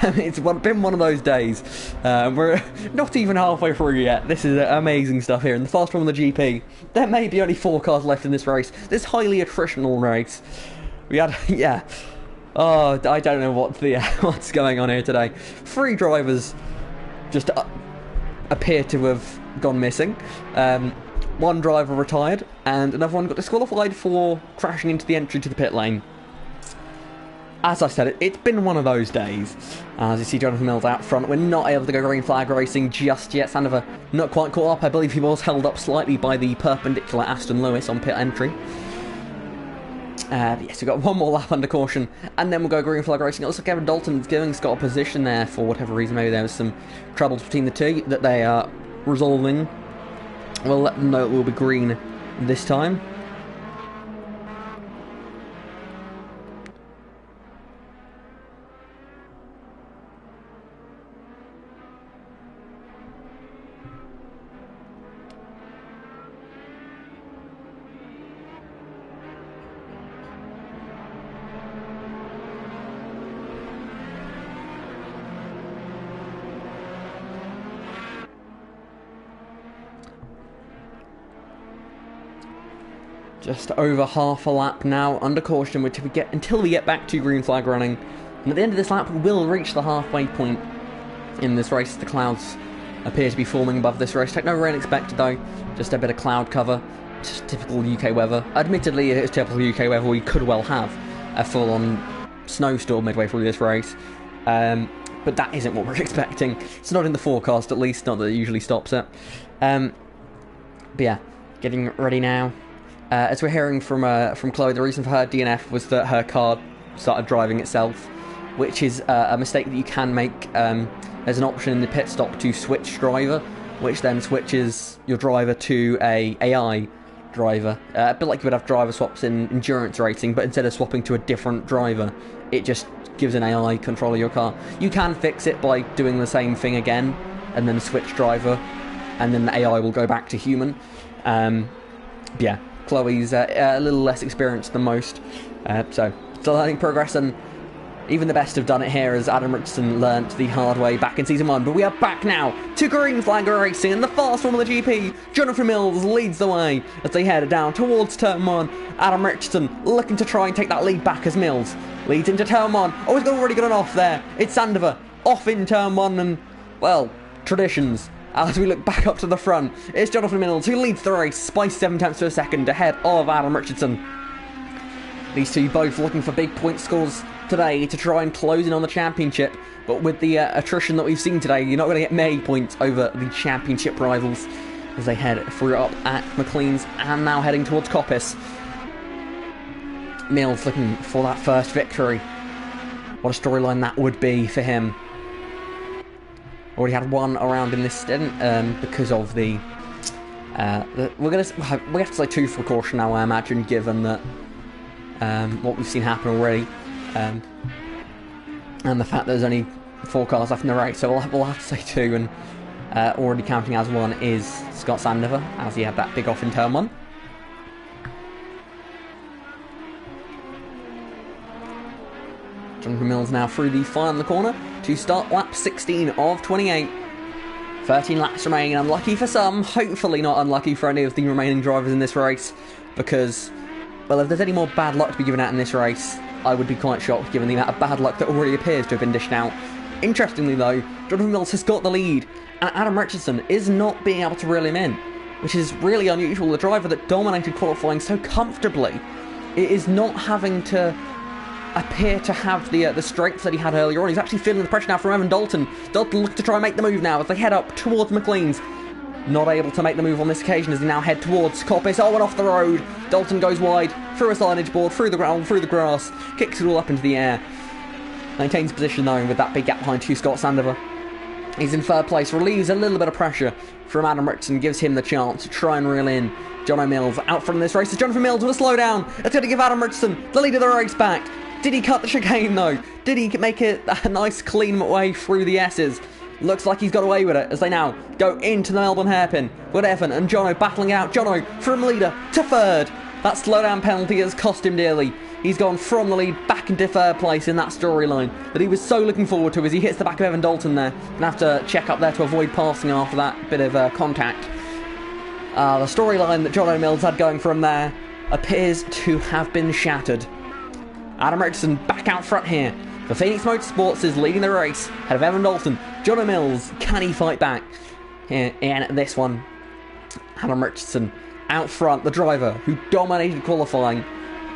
It's been one of those days. We're not even halfway through yet. This is amazing stuff here. And the fast one on the GP. There may be only 4 cars left in this race. This highly attritional race. We had, yeah. Oh, I don't know what's going on here today. 3 drivers just appear to have gone missing. 1 driver retired, and another one got disqualified for crashing into the entry to the pit lane. As I said, it's been one of those days. As you see Jonathan Mills out front, we're not able to go green flag racing just yet. Sandover not quite caught up. I believe he was held up slightly by the perpendicular Aston Lewis on pit entry. Yes, we've got 1 more lap under caution, and then we'll go green flag racing. It looks like Kevin Dalton's giving Scott a position there for whatever reason. Maybe there was some troubles between the two that they are resolving. We'll let them know it will be green this time. Just over half a lap now under caution, which until we get back to green flag running. And at the end of this lap, we will reach the halfway point in this race. The clouds appear to be forming above this race. No rain expected though, just a bit of cloud cover. Just typical UK weather. Admittedly, it is typical UK weather. We could well have a full-on snowstorm midway through this race. But that isn't what we're expecting. It's not in the forecast, at least, not that it usually stops it. But yeah, getting ready now. As we're hearing from Chloe, the reason for her DNF was that her car started driving itself, which is a mistake that you can make. There's an option in the pit stop to switch driver, which then switches your driver to a AI driver. A bit like you would have driver swaps in endurance racing, but instead of swapping to a different driver, it just gives an AI control of your car. You can fix it by doing the same thing again, and then switch driver, and then the AI will go back to human. Yeah. Chloe's a little less experienced than most, so still learning progress, and even the best have done it here as Adam Richardson learnt the hard way back in Season 1. But we are back now to green flag racing, and the fast one on the GP, Jonathan Mills leads the way as they head down towards Turn 1. Adam Richardson looking to try and take that lead back as Mills leads into Turn 1. Oh, he's already got an off there. It's Sandover off in Turn 1, and, well, traditions. As we look back up to the front, it's Jonathan Mills who leads the race by 0.7 of a second ahead of Adam Richardson. These two both looking for big point scores today to try and close in on the championship, but with the attrition that we've seen today, you're not going to get many points over the championship rivals as they head through up at McLean's and now heading towards Coppice. Mills looking for that first victory. What a storyline that would be for him. Already had 1 around in this stint because of we have to say 2 for caution now, I imagine, given that what we've seen happen already, and the fact there's only 4 cars left in the race, so we'll have to say 2, and already counting as 1 is Scott Sandover, as he had that big off in Turn 1. Jonathan Mills now through the final corner to start lap 16 of 28. 13 laps remaining. Unlucky for some, hopefully not unlucky for any of the remaining drivers in this race, because, well, if there's any more bad luck to be given out in this race, I would be quite shocked given the amount of bad luck that already appears to have been dished out. Interestingly though, Jonathan Mills has got the lead, and Adam Richardson is not being able to reel him in, which is really unusual. The driver that dominated qualifying so comfortably is not having to appear to have the strength that he had earlier on. He's actually feeling the pressure now from Evan Dalton. Dalton looks to try and make the move now as they head up towards McLean's. Not able to make the move on this occasion as they now head towards Coppice. Oh, and off the road. Dalton goes wide, through a signage board, through the ground, through the grass, kicks it all up into the air. Maintains position though with that big gap behind to Scott Sandover. He's in third place, relieves a little bit of pressure from Adam Richardson, gives him the chance to try and reel in Jono Mills out from this race. It's Jonathan Mills with a slowdown. It's going to give Adam Richardson the lead of the race back. Did he cut the chicane though? Did he make it a nice clean way through the S's? Looks like he's got away with it as they now go into the Melbourne hairpin with Evan and Jono battling it out. Jono from leader to third. That slowdown penalty has cost him dearly. He's gone from the lead back into third place in that storyline that he was so looking forward to as he hits the back of Evan Dalton there. Gonna have to check up there to avoid passing after that bit of contact. The storyline that Jono Mills had going from there appears to have been shattered. Adam Richardson back out front here. For Phoenix Motorsports is leading the race ahead of Evan Dalton. Jono Mills, can he fight back here in this one? Adam Richardson out front, the driver who dominated qualifying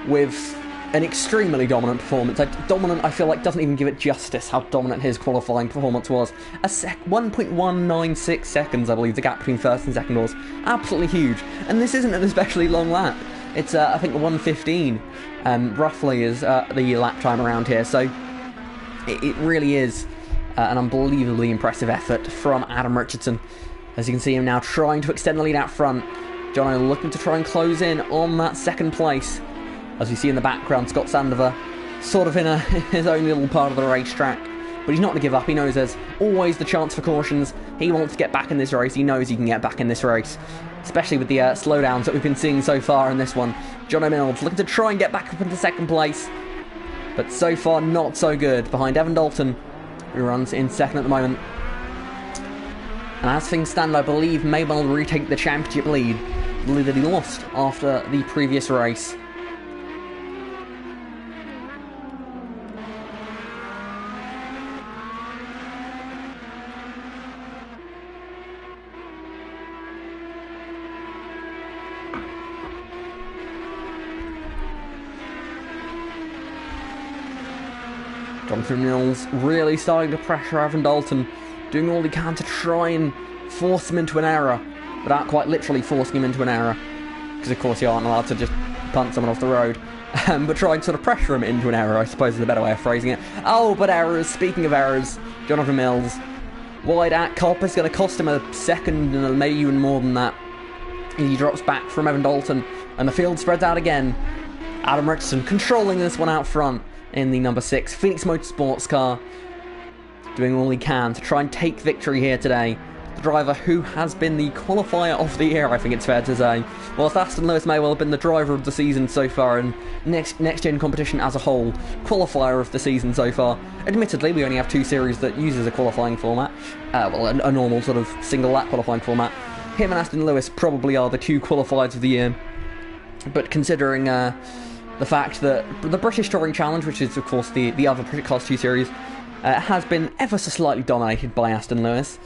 with an extremely dominant performance. Dominant, I feel like, doesn't even give it justice how dominant his qualifying performance was. 1.196 seconds, I believe, the gap between first and second was. Absolutely huge. And this isn't an especially long lap. It's, I think, 1:15, roughly, is the lap time around here. So it really is an unbelievably impressive effort from Adam Richardson. As you can see him now trying to extend the lead out front. Jono looking to try and close in on that second place. As we see in the background, Scott Sandover sort of in his own little part of the racetrack. But he's not going to give up. He knows there's always the chance for cautions. He wants to get back in this race. He knows he can get back in this race. Especially with the slowdowns that we've been seeing so far in this one. Jono Mills looking to try and get back up into second place. But so far, not so good. Behind Evan Dalton, who runs in second at the moment. And as things stand, I believe may well retake the championship lead. The lead that he lost after the previous race. Jonathan Mills really starting to pressure Evan Dalton, doing all he can to try and force him into an error, without quite literally forcing him into an error, because of course you aren't allowed to just punt someone off the road, but trying to sort of pressure him into an error, I suppose is a better way of phrasing it. Oh, but errors, speaking of errors, Jonathan Mills, wide at Cop is going to cost him a second, and maybe even more than that. He drops back from Evan Dalton, and the field spreads out again. Adam Richardson controlling this one out front in the number 6 Phoenix Motorsports car, doing all he can to try and take victory here today. The driver who has been the qualifier of the year, I think it's fair to say. Whilst Aston Lewis may well have been the driver of the season so far, and next-gen competition as a whole, qualifier of the season so far. Admittedly, we only have 2 series that uses a qualifying format, a normal sort of single-lap qualifying format. Him and Aston Lewis probably are the 2 qualifiers of the year, but considering the fact that the British Touring Challenge, which is of course the other Class 2 series, has been ever so slightly dominated by Aston Lewis.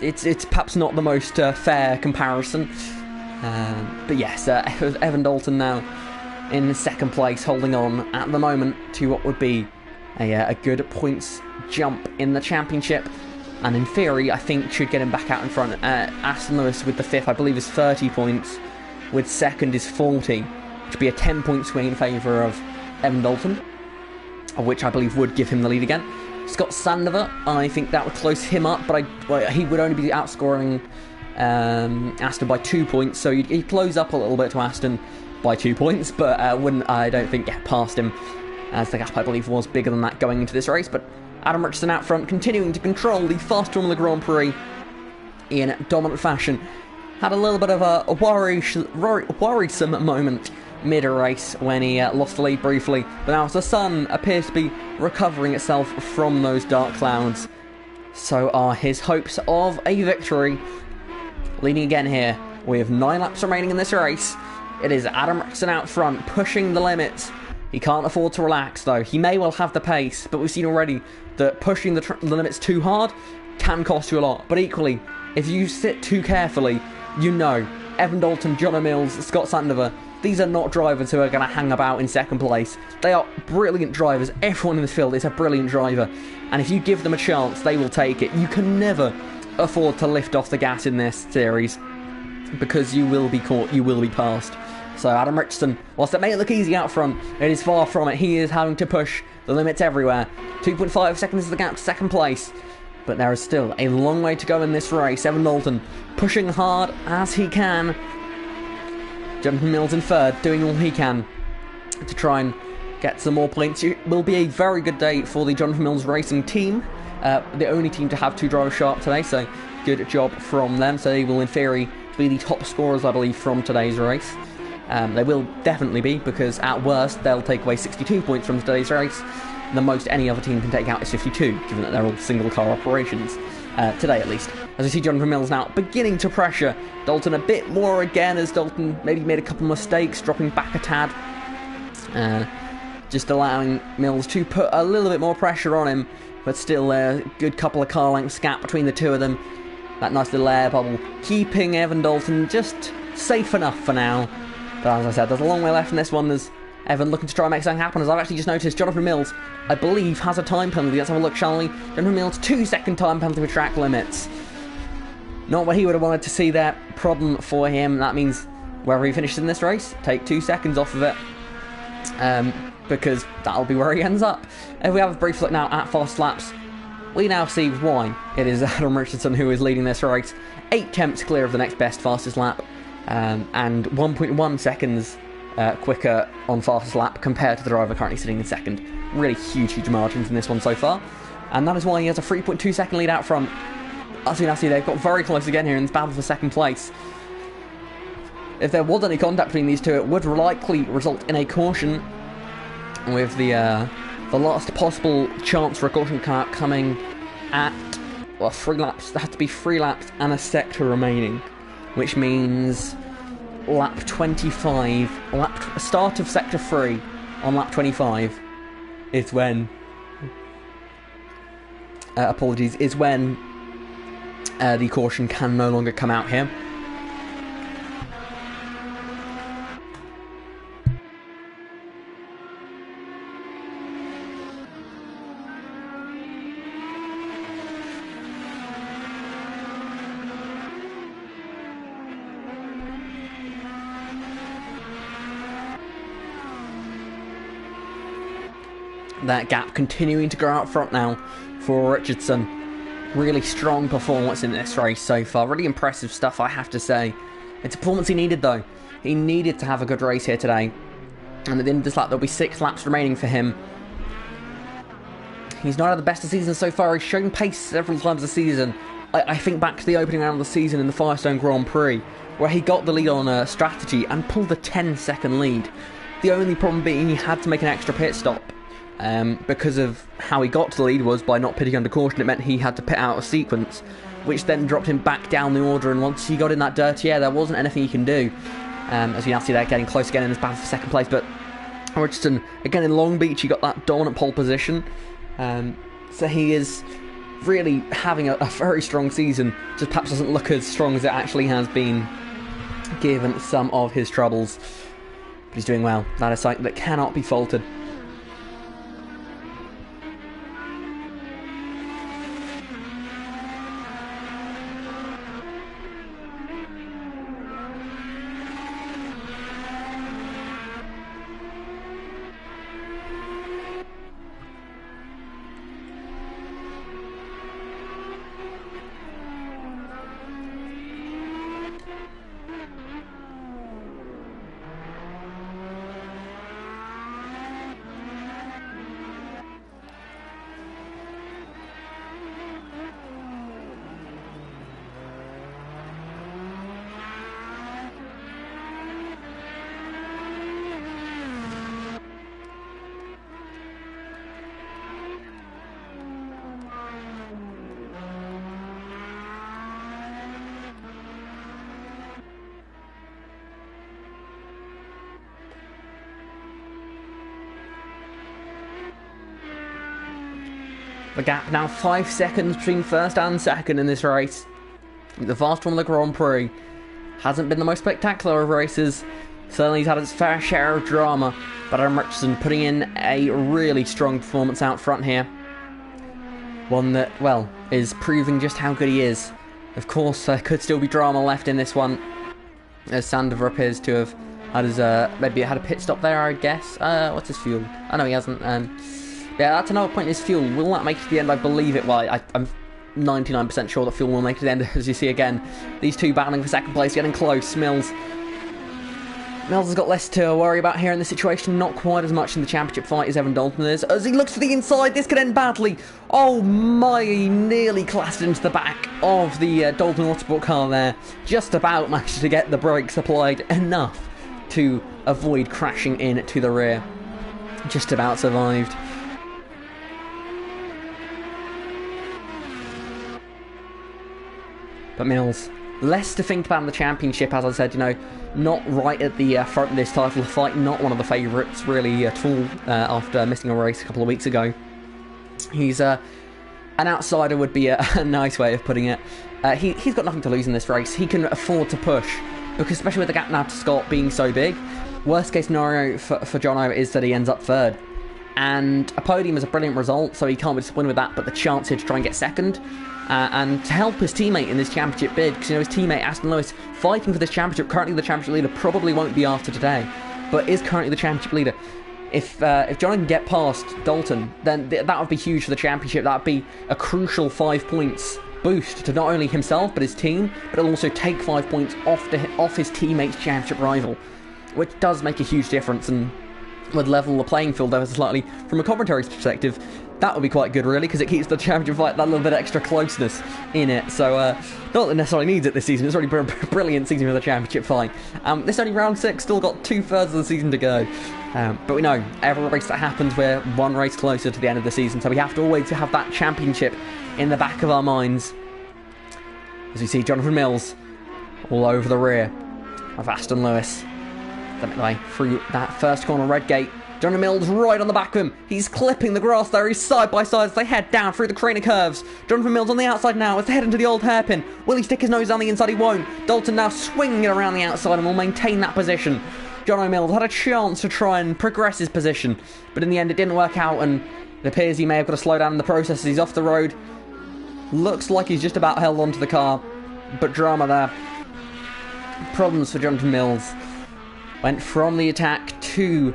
It's perhaps not the most fair comparison, but yes, Evan Dalton now in second place, holding on at the moment to what would be a good points jump in the championship, and in theory I think should get him back out in front. Aston Lewis with the 5th, I believe, is 30 points, with second is 40, which would be a 10-point swing in favour of Evan Dalton, which I believe would give him the lead again. Scott Sandover, I think that would close him up, but he would only be outscoring Aston by 2 points, so he'd close up a little bit to Aston by 2 points, but wouldn't, I don't think, get past him, as the gap, I believe, was bigger than that going into this race. But Adam Richardson out front, continuing to control the fast Formula Grand Prix in dominant fashion. Had a little bit of a worrisome moment mid-race when he lost the lead briefly, but now the sun appears to be recovering itself from those dark clouds. So are his hopes of a victory. Leading again here with 9 laps remaining in this race. It is Adam Richardson out front, pushing the limits. He can't afford to relax though. He may well have the pace, but we've seen already that pushing the limits too hard can cost you a lot. But equally, if you sit too carefully, you know, Evan Dalton, Jono Mills, Scott Sandover, these are not drivers who are going to hang about in second place. They are brilliant drivers. Everyone in this field is a brilliant driver. And if you give them a chance, they will take it. You can never afford to lift off the gas in this series, because you will be caught, you will be passed. So Adam Richardson, whilst it may look easy out front, it is far from it. He is having to push the limits everywhere. 2.5 seconds is the gap to second place. But there is still a long way to go in this race. Evan Dalton pushing hard as he can. Jonathan Mills in third, doing all he can to try and get some more points. It will be a very good day for the Jonathan Mills Racing team. The only team to have 2 drivers sharp today, so good job from them. So they will, in theory, be the top scorers, I believe, from today's race. They will definitely be, because at worst, they'll take away 62 points from today's race. The most any other team can take out is 52, given that they're all single-car operations, today at least. As we see Jonathan Mills now beginning to pressure Dalton a bit more again, as Dalton maybe made a couple mistakes, dropping back a tad. Just allowing Mills to put a little bit more pressure on him, but still a good couple of car lengths gap between the two of them. That nice little air bubble, keeping Evan Dalton just safe enough for now. But as I said, there's a long way left in this one. There's Evan looking to try and make something happen, as I've actually just noticed Jonathan Mills, I believe, has a time penalty. Let's have a look, shall we? Jonathan Mills, 2-second time penalty for track limits. Not what he would have wanted to see there. Problem for him. That means wherever he finishes in this race, take 2 seconds off of it. Because that'll be where he ends up. If we have a brief look now at fast laps, we now see why it is Adam Richardson who is leading this race. 8 tenths clear of the next best fastest lap, and 1.1 seconds quicker on fastest lap compared to the driver currently sitting in second. Really huge margins in this one so far, and that is why he has a 3.2 second lead out front. As you now see, they've got very close again here in this battle for second place. If there was any contact between these two, it would likely result in a caution, with the last possible chance for a caution car coming at, well, 3 laps. There has to be 3 laps and a sector remaining, which means lap 25, start of sector 3 on lap 25 is when, is when the caution can no longer come out here. That gap continuing to grow out front now for Richardson. Really strong performance in this race so far. Really impressive stuff, I have to say. It's a performance he needed, though. He needed to have a good race here today. And at the end of this lap, there'll be 6 laps remaining for him. He's not had the best of the season so far. He's shown pace several times this season. I think back to the opening round of the season in the Firestone Grand Prix, where he got the lead on a strategy and pulled a 10-second lead. The only problem being he had to make an extra pit stop. Because of how he got to the lead was by not pitting under caution. It meant he had to pit out of sequence, which then dropped him back down the order, and once he got in that dirty air, there wasn't anything he can do. As you now see, they're getting close again in this battle for second place, but Richardson, again in Long Beach, he got that dominant pole position. So he is really having a very strong season, just perhaps doesn't look as strong as it actually has been, given some of his troubles. But he's doing well. That is something that cannot be faulted. The gap now 5 seconds between first and second in this race. The fast one of the Grand Prix hasn't been the most spectacular of races. Certainly he's had its fair share of drama, but Adam Richardson putting in a really strong performance out front here. One that, well, is proving just how good he is. Of course, there could still be drama left in this one, as Sandover appears to have had his, maybe had a pit stop there, I guess. What's his fuel? Oh no, he hasn't. Yeah, that's another point is fuel. Will that make it to the end? I believe it. Well, I'm 99% sure that fuel will make it to the end. As you see again, these two battling for second place, getting close. Mills has got less to worry about here in this situation. Not quite as much in the championship fight as Evan Dalton is. As he looks to the inside, this could end badly. Oh my, he nearly clashed into the back of the Dalton Autosport car there. Just about managed to get the brakes applied enough to avoid crashing in to the rear. Just about survived. But Mills, less to think about in the championship, as I said, you know, not right at the front of this title fight, not one of the favourites really at all after missing a race a couple of weeks ago. He's an outsider would be a nice way of putting it. He's got nothing to lose in this race. He can afford to push, because especially with the gap now to Scott being so big, worst case scenario for Jono is that he ends up third. And a podium is a brilliant result, so he can't be disappointed with that, but the chance here to try and get second, and to help his teammate in this championship bid, because you know his teammate Aston Lewis fighting for this championship, currently the championship leader, probably won't be after today, but is currently the championship leader. If Jono can get past Dalton, then that would be huge for the championship. That would be a crucial 5 points boost to not only himself but his team, but it'll also take 5 points off his teammate's championship rival, which does make a huge difference and would level the playing field ever so slightly. From a commentary's perspective, that would be quite good really, because it keeps the championship fight that little bit extra closeness in it. So not that it necessarily needs it this season. It's already a brilliant season for the championship fight. This is only round 6, still got 2/3 of the season to go, but we know every race that happens, we're one race closer to the end of the season, so we have to always have that championship in the back of our minds. As we see Jonathan Mills all over the rear of Aston Lewis. Anyway, through that first corner, red gate. Jonathan Mills right on the back of him. He's clipping the grass there. He's side by side as they head down through the crane of curves. Jonathan Mills on the outside now as they head into the old hairpin. Will he stick his nose down the inside? He won't. Dalton now swinging it around the outside and will maintain that position. Jonathan Mills had a chance to try and progress his position, but in the end it didn't work out, and it appears he may have got to slow down in the process as he's off the road. Looks like he's just about held onto the car, but drama there. Problems for Jonathan Mills. Went from the attack to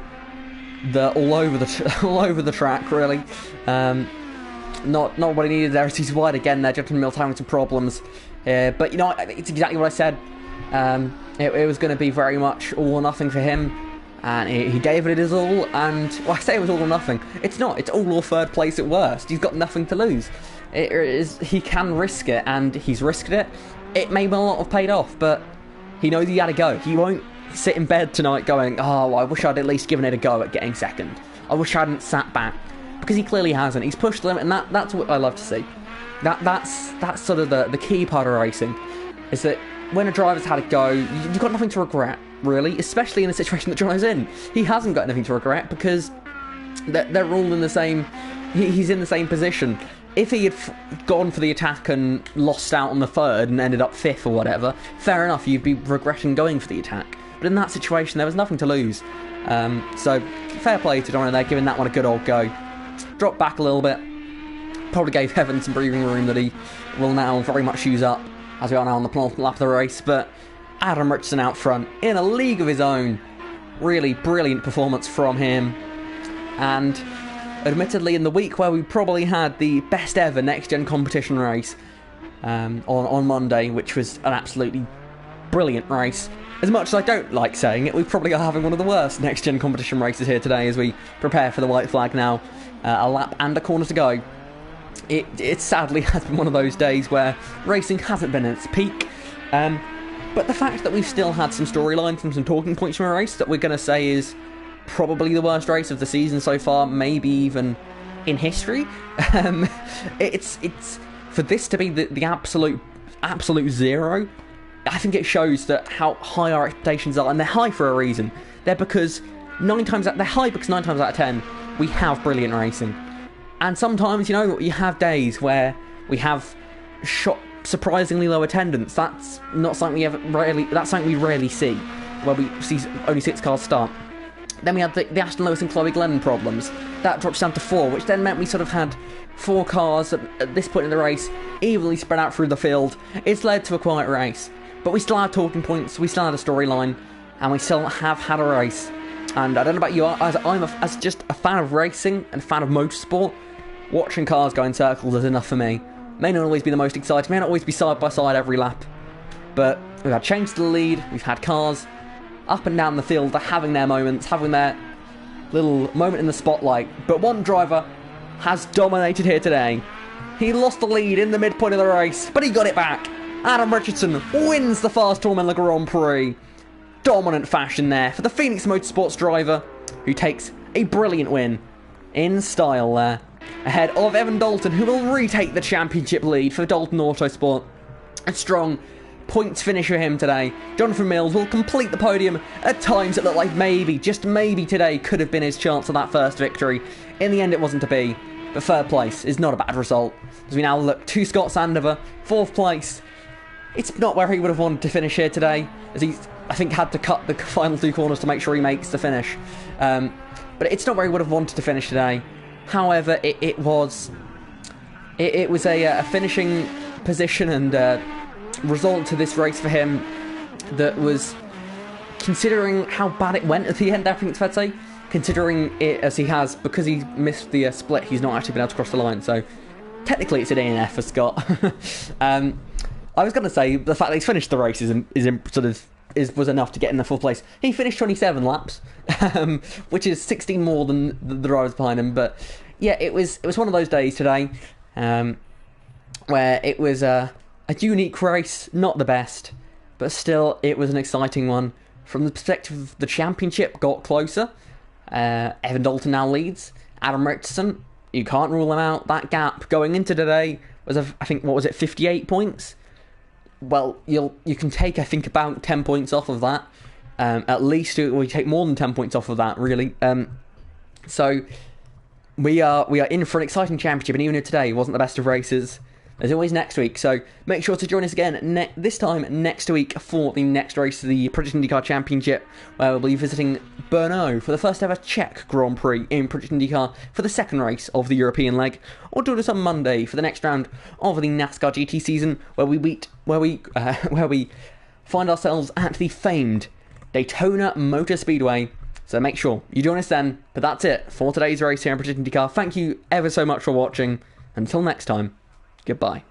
the all over the track really. Not what he needed there as he's wide again there. Jonathan Mills having some problems, but you know, it's exactly what I said. It was going to be very much all or nothing for him, and he gave it his all. And well, I say it was all or nothing. It's not. It's all or third place at worst. He's got nothing to lose. He can risk it, and he's risked it. It may well not have paid off, but he knows he had to go. He won't sit in bed tonight going, oh, I wish I'd at least given it a go at getting second. I wish I hadn't sat back, because he clearly hasn't. He's pushed the limit, and that's what I love to see. That's sort of the key part of racing, is that when a driver's had a go, you've got nothing to regret, really, especially in the situation that Jono's in. He hasn't got anything to regret, because they're all in the same... He's in the same position. If he had gone for the attack and lost out on the third and ended up 5th or whatever, fair enough, you'd be regretting going for the attack. But in that situation, there was nothing to lose. So, fair play to Jono there, giving that one a good old go. Dropped back a little bit. Probably gave Heaven some breathing room that he will now very much use up, as we are now on the penultimate lap of the race. But Adam Richardson out front, in a league of his own. Really brilliant performance from him. And admittedly, in the week where we probably had the best ever next-gen competition race on Monday, which was an absolutely brilliant race. As much as I don't like saying it, we probably are having one of the worst next-gen competition races here today as we prepare for the white flag now. A lap and a corner to go. It sadly has been one of those days where racing hasn't been at its peak. But the fact that we've still had some storylines and some talking points from a race that we're going to say is probably the worst race of the season so far, maybe even in history. It's for this to be the absolute zero. I think it shows that how high our expectations are, and they're high for a reason. They're high because 9 times out of 10 we have brilliant racing, and sometimes, you know, you have days where we have surprisingly low attendance. That's not something that's something we rarely see, where we see only 6 cars start. Then we had the Aston Lewis and Chloe Glennon problems. That drops down to 4, which then meant we sort of had 4 cars at this point in the race, evenly spread out through the field. It's led to a quiet race. But we still had talking points, we still had a storyline, and we still have had a race. And I don't know about you, as just a fan of racing and a fan of motorsport, watching cars go in circles is enough for me. May not always be the most exciting, may not always be side by side every lap, but we've had change to the lead, we've had cars up and down the field that are having their moments, having their little moment in the spotlight. But one driver has dominated here today. He lost the lead in the midpoint of the race, but he got it back. Adam Richardson wins the Fast Formula Grand Prix. Dominant fashion there for the Phoenix Motorsports driver, who takes a brilliant win in style there, ahead of Evan Dalton, who will retake the championship lead for Dalton Autosport. A strong points finish for him today. Jonathan Mills will complete the podium. At times it looked like maybe, just maybe today, could have been his chance of that first victory. In the end it wasn't to be, but third place is not a bad result. As we now look to Scott Sandover, fourth place. It's not where he would have wanted to finish here today, as he's, I think, had to cut the final two corners to make sure he makes the finish. But it's not where he would have wanted to finish today. However, it was a finishing position and result to this race for him that was, considering how bad it went at the end, I think it's fair to say, considering it as he has, because he missed the split, he's not actually been able to cross the line, so technically it's a DNF for Scott. I was going to say, the fact that he's finished the race was enough to get in the fourth place. He finished 27 laps, which is 16 more than the drivers behind him. But yeah, it was one of those days today where it was a unique race, not the best, but still it was an exciting one. From the perspective of the championship, got closer. Evan Dalton now leads. Adam Richardson, you can't rule him out. That gap going into today was, I think, what was it, 58 points? Well, you can take, I think, about 10 points off of that. At least we take more than 10 points off of that, really. So we are in for an exciting championship, and even if today wasn't the best of races, there's always next week. So make sure to join us again this time next week for the next race of the British IndyCar Championship, where we'll be visiting Brno for the first ever Czech Grand Prix in British IndyCar for the second race of the European leg, or join us on Monday for the next round of the NASCAR GT season, where we find ourselves at the famed Daytona Motor Speedway. So make sure you join us then. But that's it for today's race here in British IndyCar. Thank you ever so much for watching. Until next time, goodbye.